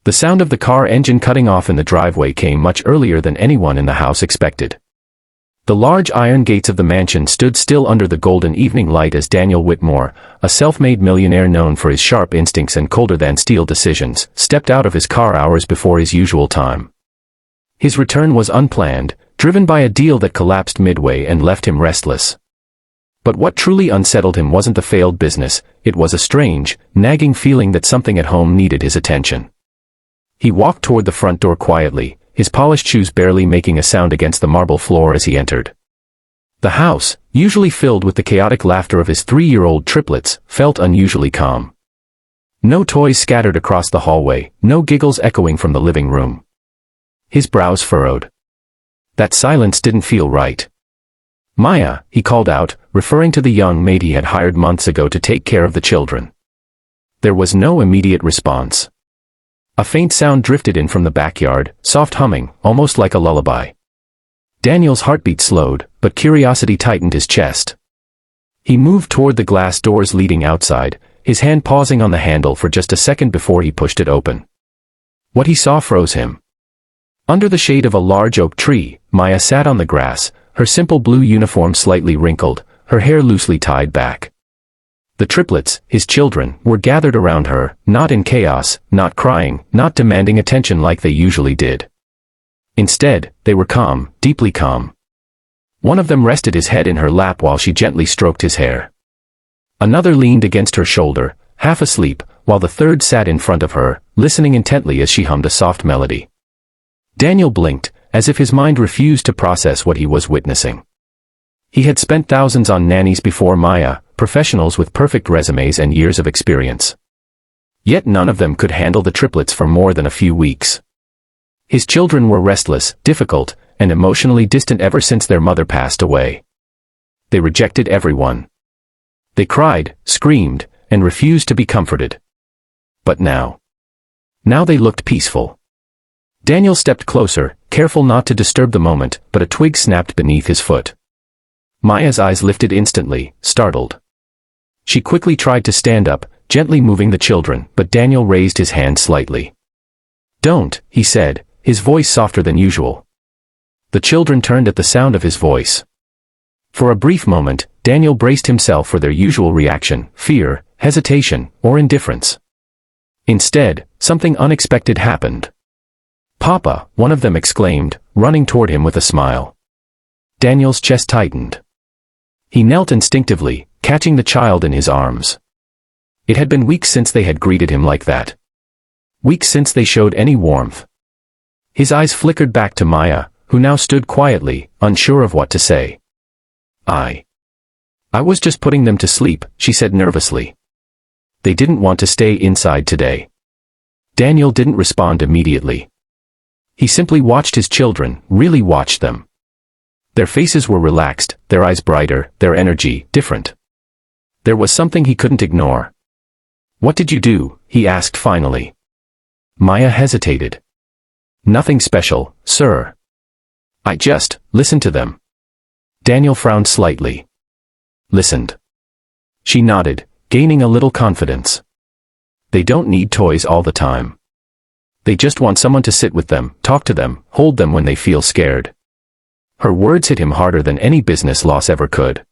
The sound of the car engine cutting off in the driveway came much earlier than anyone in the house expected. The large iron gates of the mansion stood still under the golden evening light as Daniel Whitmore, a self-made millionaire known for his sharp instincts and colder-than-steel decisions, stepped out of his car hours before his usual time. His return was unplanned, driven by a deal that collapsed midway and left him restless. But what truly unsettled him wasn't the failed business, it was a strange, nagging feeling that something at home needed his attention. He walked toward the front door quietly, his polished shoes barely making a sound against the marble floor as he entered. The house, usually filled with the chaotic laughter of his 3-year-old triplets, felt unusually calm. No toys scattered across the hallway, no giggles echoing from the living room. His brows furrowed. That silence didn't feel right. "Maya," he called out, referring to the young maid he had hired months ago to take care of the children. There was no immediate response. A faint sound drifted in from the backyard, soft humming, almost like a lullaby. Daniel's heartbeat slowed, but curiosity tightened his chest. He moved toward the glass doors leading outside, his hand pausing on the handle for just a second before he pushed it open. What he saw froze him. Under the shade of a large oak tree, Maya sat on the grass, her simple blue uniform slightly wrinkled, her hair loosely tied back. The triplets, his children, were gathered around her, not in chaos, not crying, not demanding attention like they usually did. Instead, they were calm, deeply calm. One of them rested his head in her lap while she gently stroked his hair. Another leaned against her shoulder, half asleep, while the third sat in front of her, listening intently as she hummed a soft melody. Daniel blinked, as if his mind refused to process what he was witnessing. He had spent thousands on nannies before Maya, professionals with perfect resumes and years of experience. Yet none of them could handle the triplets for more than a few weeks. His children were restless, difficult, and emotionally distant ever since their mother passed away. They rejected everyone. They cried, screamed, and refused to be comforted. But now they looked peaceful. Daniel stepped closer, careful not to disturb the moment, but a twig snapped beneath his foot. Maya's eyes lifted instantly, startled. She quickly tried to stand up, gently moving the children, but Daniel raised his hand slightly. "Don't," he said, his voice softer than usual. The children turned at the sound of his voice. For a brief moment, Daniel braced himself for their usual reaction, fear, hesitation, or indifference. Instead, something unexpected happened. "Papa," one of them exclaimed, running toward him with a smile. Daniel's chest tightened. He knelt instinctively, catching the child in his arms. It had been weeks since they had greeted him like that. Weeks since they showed any warmth. His eyes flickered back to Maya, who now stood quietly, unsure of what to say. I was just putting them to sleep," she said nervously. "They didn't want to stay inside today." Daniel didn't respond immediately. He simply watched his children, really watched them. Their faces were relaxed, their eyes brighter, their energy different. There was something he couldn't ignore. "What did you do?" he asked finally. Maya hesitated. "Nothing special, sir. I just listened to them." Daniel frowned slightly. "Listened?" She nodded, gaining a little confidence. "They don't need toys all the time. They just want someone to sit with them, talk to them, hold them when they feel scared." Her words hit him harder than any business loss ever could.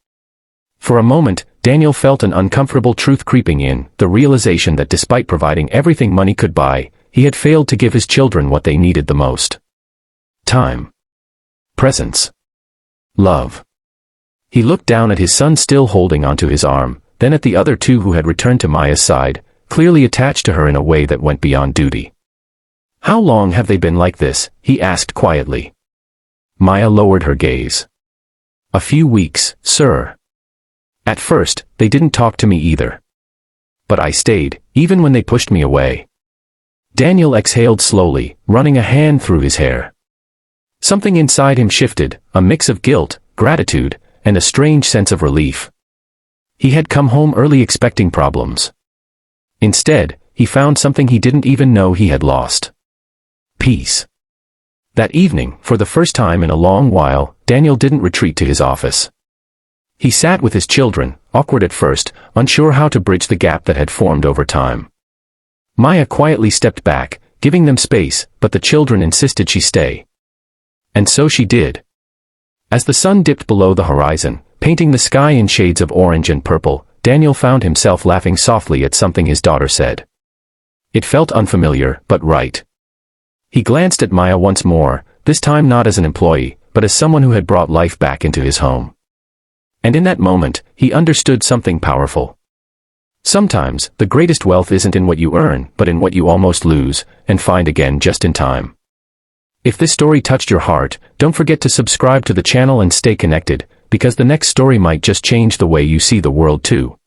For a moment, Daniel felt an uncomfortable truth creeping in, the realization that despite providing everything money could buy, he had failed to give his children what they needed the most. Time. Presence. Love. He looked down at his son still holding onto his arm, then at the other two who had returned to Maya's side, clearly attached to her in a way that went beyond duty. "How long have they been like this?" he asked quietly. Maya lowered her gaze. "A few weeks, sir. At first, they didn't talk to me either. But I stayed, even when they pushed me away." Daniel exhaled slowly, running a hand through his hair. Something inside him shifted, a mix of guilt, gratitude, and a strange sense of relief. He had come home early expecting problems. Instead, he found something he didn't even know he had lost. Peace. That evening, for the first time in a long while, Daniel didn't retreat to his office. He sat with his children, awkward at first, unsure how to bridge the gap that had formed over time. Maya quietly stepped back, giving them space, but the children insisted she stay. And so she did. As the sun dipped below the horizon, painting the sky in shades of orange and purple, Daniel found himself laughing softly at something his daughter said. It felt unfamiliar, but right. He glanced at Maya once more, this time not as an employee, but as someone who had brought life back into his home. And in that moment, he understood something powerful. Sometimes, the greatest wealth isn't in what you earn, but in what you almost lose, and find again just in time. If this story touched your heart, don't forget to subscribe to the channel and stay connected, because the next story might just change the way you see the world too.